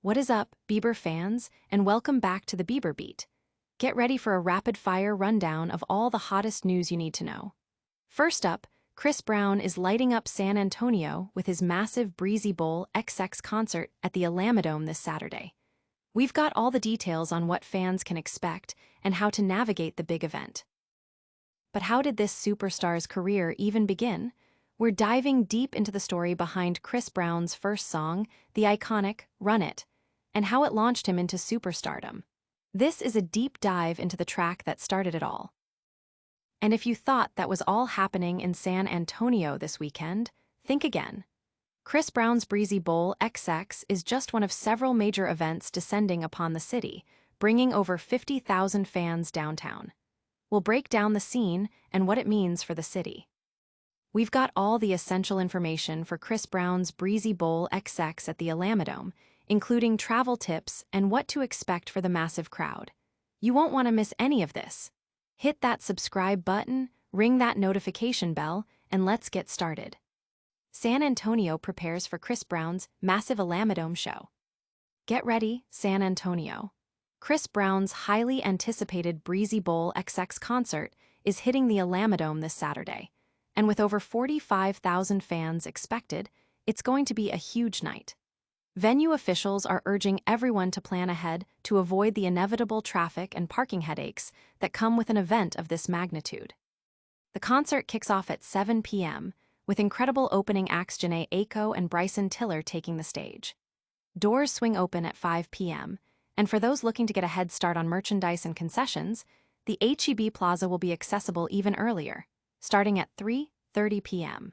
What is up, Bieber fans, and welcome back to the Bieber Beat. Get ready for a rapid-fire rundown of all the hottest news you need to know. First up, Chris Brown is lighting up San Antonio with his massive Breezy Bowl XX concert at the Alamodome this Saturday. We've got all the details on what fans can expect and how to navigate the big event. But how did this superstar's career even begin? We're diving deep into the story behind Chris Brown's first song, the iconic Run It, and how it launched him into superstardom. This is a deep dive into the track that started it all. And if you thought that was all happening in San Antonio this weekend, think again. Chris Brown's Breezy Bowl XX is just one of several major events descending upon the city, bringing over 50,000 fans downtown. We'll break down the scene and what it means for the city. We've got all the essential information for Chris Brown's Breezy Bowl XX at the Alamodome, including travel tips and what to expect for the massive crowd. You won't want to miss any of this. Hit that subscribe button, ring that notification bell, and let's get started. San Antonio prepares for Chris Brown's massive Alamodome show. Get ready, San Antonio. Chris Brown's highly anticipated Breezy Bowl XX concert is hitting the Alamodome this Saturday, and with over 45,000 fans expected, it's going to be a huge night. Venue officials are urging everyone to plan ahead to avoid the inevitable traffic and parking headaches that come with an event of this magnitude. The concert kicks off at 7 p.m., with incredible opening acts Janae Aiko and Bryson Tiller taking the stage. Doors swing open at 5 p.m., and for those looking to get a head start on merchandise and concessions, the H-E-B Plaza will be accessible even earlier, starting at 3:30 p.m.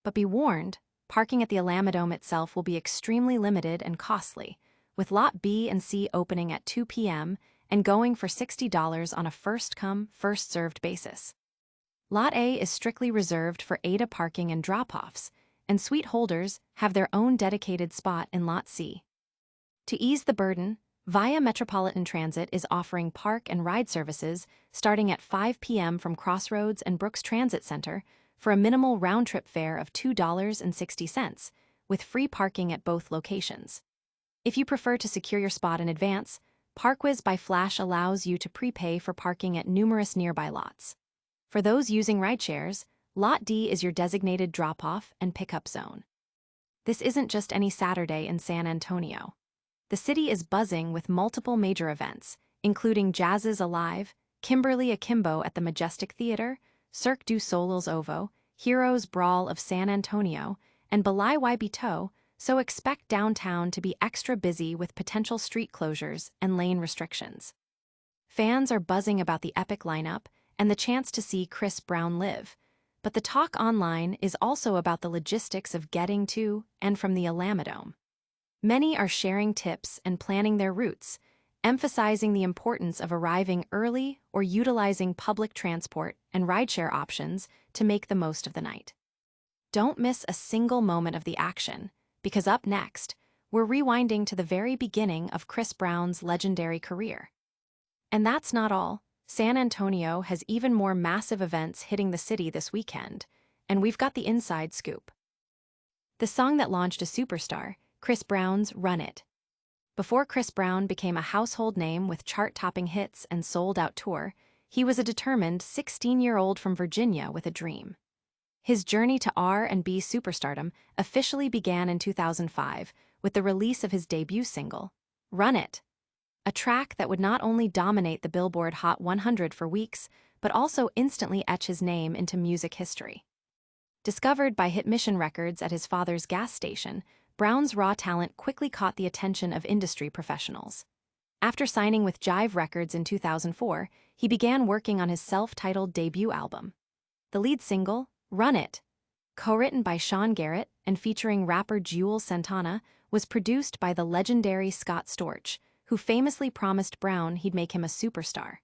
But be warned, parking at the Alamodome itself will be extremely limited and costly, with Lot B and C opening at 2 p.m. and going for $60 on a first-come, first-served basis. Lot A is strictly reserved for ADA parking and drop-offs, and suite holders have their own dedicated spot in Lot C. To ease the burden, Via Metropolitan Transit is offering park and ride services starting at 5 p.m. from Crossroads and Brooks Transit Center for a minimal round-trip fare of $2.60, with free parking at both locations. If you prefer to secure your spot in advance, ParkWiz by Flash allows you to prepay for parking at numerous nearby lots. For those using rideshares, Lot D is your designated drop-off and pickup zone. This isn't just any Saturday in San Antonio. The city is buzzing with multiple major events, including Jazz's Alive, Kimberly Akimbo at the Majestic Theater, Cirque du Soleil's OVO, Heroes Brawl of San Antonio, and Balai Bito, so expect downtown to be extra busy with potential street closures and lane restrictions. Fans are buzzing about the epic lineup and the chance to see Chris Brown live, but the talk online is also about the logistics of getting to and from the Alamodome. Many are sharing tips and planning their routes, emphasizing the importance of arriving early or utilizing public transport and rideshare options to make the most of the night. Don't miss a single moment of the action, because up next, we're rewinding to the very beginning of Chris Brown's legendary career. And that's not all. San Antonio has even more massive events hitting the city this weekend, and we've got the inside scoop. The song that launched a superstar, Chris Brown's Run It. Before Chris Brown became a household name with chart-topping hits and sold-out tour, he was a determined 16-year-old from Virginia with a dream. His journey to R&B superstardom officially began in 2005 with the release of his debut single, Run It, a track that would not only dominate the Billboard Hot 100 for weeks, but also instantly etch his name into music history. Discovered by Hit Mission Records at his father's gas station, Brown's raw talent quickly caught the attention of industry professionals. After signing with Jive Records in 2004, he began working on his self-titled debut album. The lead single, Run It, co-written by Sean Garrett and featuring rapper Jules Santana, was produced by the legendary Scott Storch, who famously promised Brown he'd make him a superstar.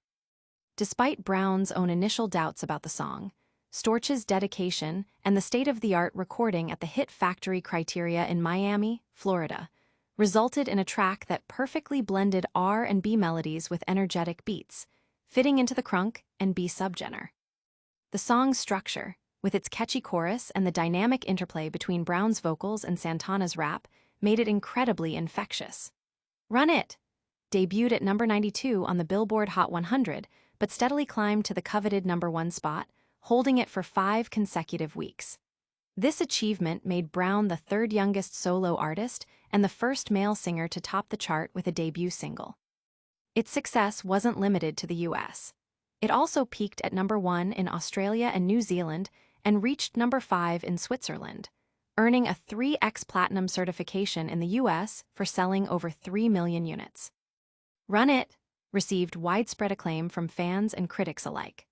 Despite Brown's own initial doubts about the song, Storch's dedication and the state-of-the-art recording at the Hit Factory Criteria in Miami, Florida, resulted in a track that perfectly blended R&B melodies with energetic beats, fitting into the crunk and B subgenre. The song's structure, with its catchy chorus and the dynamic interplay between Brown's vocals and Santana's rap, made it incredibly infectious. Run It debuted at number 92 on the Billboard Hot 100, but steadily climbed to the coveted number 1 spot, holding it for 5 consecutive weeks. This achievement made Brown the third youngest solo artist and the first male singer to top the chart with a debut single. Its success wasn't limited to the US. It also peaked at number 1 in Australia and New Zealand and reached number 5 in Switzerland, earning a 3x platinum certification in the US for selling over 3 million units. Run It received widespread acclaim from fans and critics alike.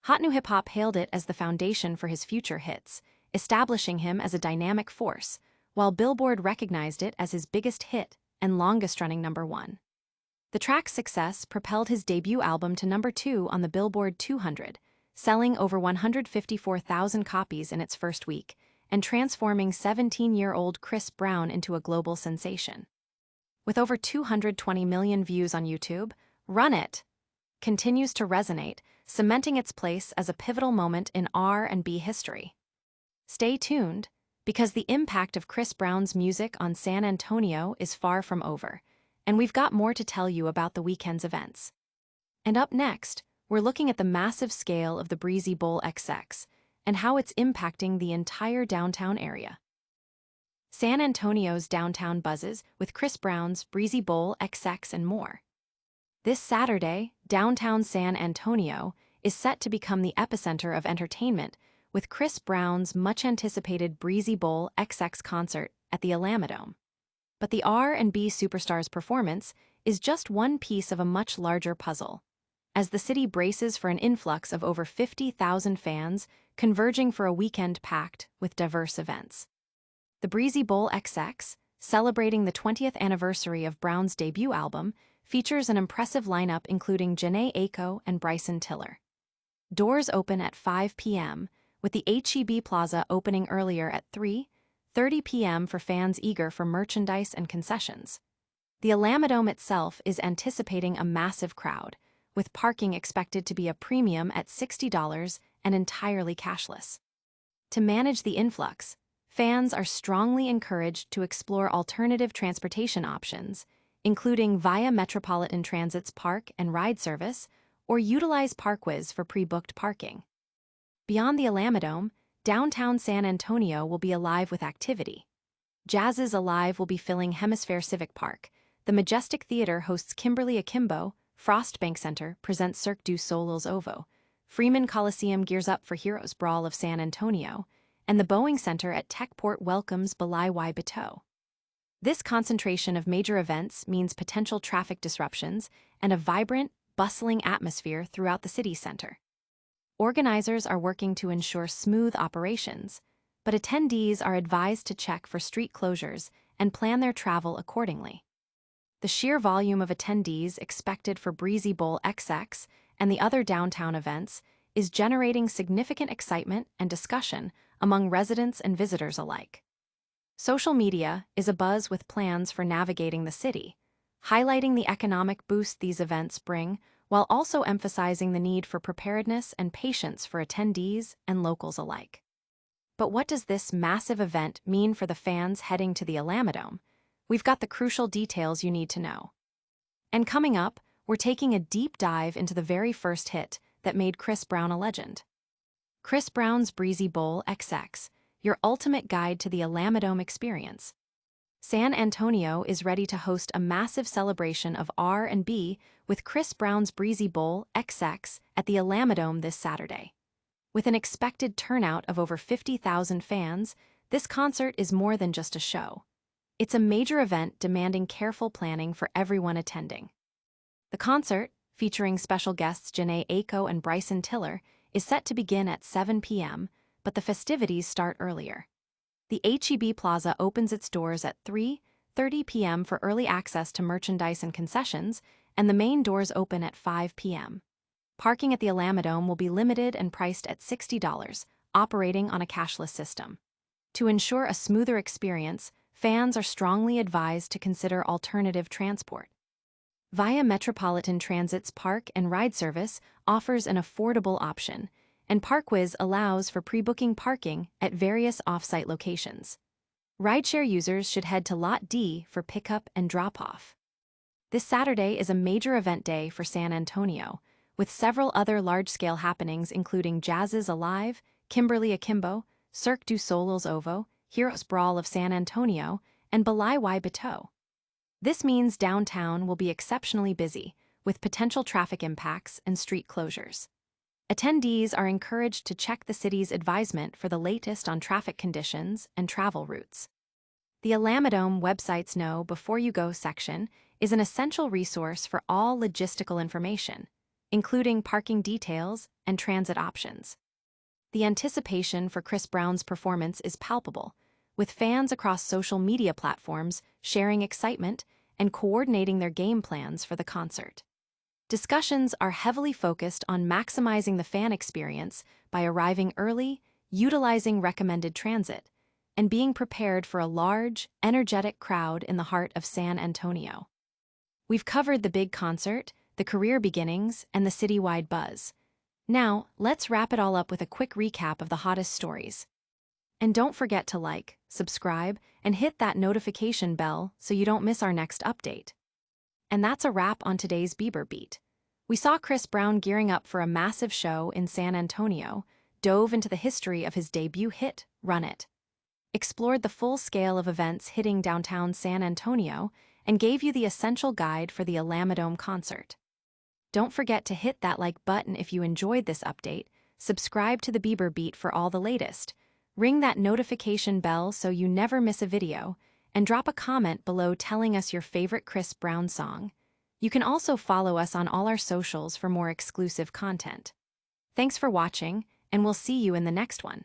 Hot New Hip Hop hailed it as the foundation for his future hits, establishing him as a dynamic force, while Billboard recognized it as his biggest hit and longest-running number 1. The track's success propelled his debut album to number 2 on the Billboard 200, selling over 154,000 copies in its first week, and transforming 17-year-old Chris Brown into a global sensation. With over 220 million views on YouTube, Run It continues to resonate, cementing its place as a pivotal moment in R&B history. Stay tuned, because the impact of Chris Brown's music on San Antonio is far from over, and we've got more to tell you about the weekend's events. And up next, we're looking at the massive scale of the Breezy Bowl XX and how it's impacting the entire downtown area. San Antonio's downtown buzzes with Chris Brown's Breezy Bowl XX and more. This Saturday, downtown San Antonio is set to become the epicenter of entertainment with Chris Brown's much-anticipated Breezy Bowl XX concert at the Alamodome. But the R&B superstar's performance is just one piece of a much larger puzzle, as the city braces for an influx of over 50,000 fans converging for a weekend packed with diverse events. The Breezy Bowl XX, celebrating the 20th anniversary of Brown's debut album, features an impressive lineup including Jhené Aiko and Bryson Tiller. Doors open at 5 p.m., with the H-E-B Plaza opening earlier at 3:30 p.m. for fans eager for merchandise and concessions. The Alamodome itself is anticipating a massive crowd, with parking expected to be a premium at $60 and entirely cashless. To manage the influx, fans are strongly encouraged to explore alternative transportation options, including via Metropolitan Transit's park and ride service, or utilize Parkwiz for pre-booked parking. Beyond the Alamodome, downtown San Antonio will be alive with activity. Jazz's Alive will be filling Hemisphere Civic Park. The Majestic Theater hosts Kimberly Akimbo. Frost Bank Center presents Cirque du Soleil's OVO. Freeman Coliseum gears up for Heroes Brawl of San Antonio, and the Boeing Center at Techport welcomes Belay Y Bateau. This concentration of major events means potential traffic disruptions and a vibrant, bustling atmosphere throughout the city center. Organizers are working to ensure smooth operations, but attendees are advised to check for street closures and plan their travel accordingly. The sheer volume of attendees expected for Breezy Bowl XX and the other downtown events is generating significant excitement and discussion among residents and visitors alike. Social media is abuzz with plans for navigating the city, highlighting the economic boost these events bring while also emphasizing the need for preparedness and patience for attendees and locals alike. But what does this massive event mean for the fans heading to the Alamodome? We've got the crucial details you need to know. And coming up, we're taking a deep dive into the very first hit that made Chris Brown a legend. Chris Brown's Breezy Bowl XX, your ultimate guide to the Alamodome experience. San Antonio is ready to host a massive celebration of R&B with Chris Brown's Breezy Bowl XX at the Alamodome this Saturday. With an expected turnout of over 50,000 fans, this concert is more than just a show. It's a major event demanding careful planning for everyone attending. The concert, featuring special guests Jhené Aiko and Bryson Tiller, is set to begin at 7 p.m., but the festivities start earlier. The H-E-B Plaza opens its doors at 3:30 p.m. for early access to merchandise and concessions, and the main doors open at 5 p.m. Parking at the Alamodome will be limited and priced at $60, operating on a cashless system. To ensure a smoother experience, fans are strongly advised to consider alternative transport. Via Metropolitan Transit's park and ride service offers an affordable option, and Parkwiz allows for pre-booking parking at various off-site locations. Rideshare users should head to Lot D for pickup and drop-off. This Saturday is a major event day for San Antonio, with several other large-scale happenings including Jazz's Alive, Kimberly Akimbo, Cirque du Soleil's OVO, Heroes Brawl of San Antonio, and Balai Y Bateau. This means downtown will be exceptionally busy, with potential traffic impacts and street closures. Attendees are encouraged to check the city's advisement for the latest on traffic conditions and travel routes. The Alamodome website's Know Before You Go section is an essential resource for all logistical information, including parking details and transit options. The anticipation for Chris Brown's performance is palpable, with fans across social media platforms sharing excitement and coordinating their game plans for the concert. Discussions are heavily focused on maximizing the fan experience by arriving early, utilizing recommended transit, and being prepared for a large, energetic crowd in the heart of San Antonio. We've covered the big concert, the career beginnings, and the citywide buzz. Now, let's wrap it all up with a quick recap of the hottest stories. And don't forget to like, subscribe, and hit that notification bell so you don't miss our next update. And that's a wrap on today's Bieber Beat. We saw Chris Brown gearing up for a massive show in San Antonio, dove into the history of his debut hit, Run It, explored the full scale of events hitting downtown San Antonio, and gave you the essential guide for the Alamodome concert. Don't forget to hit that like button if you enjoyed this update, subscribe to the Bieber Beat for all the latest, ring that notification bell so you never miss a video, and drop a comment below telling us your favorite Chris Brown song. You can also follow us on all our socials for more exclusive content. Thanks for watching, and we'll see you in the next one.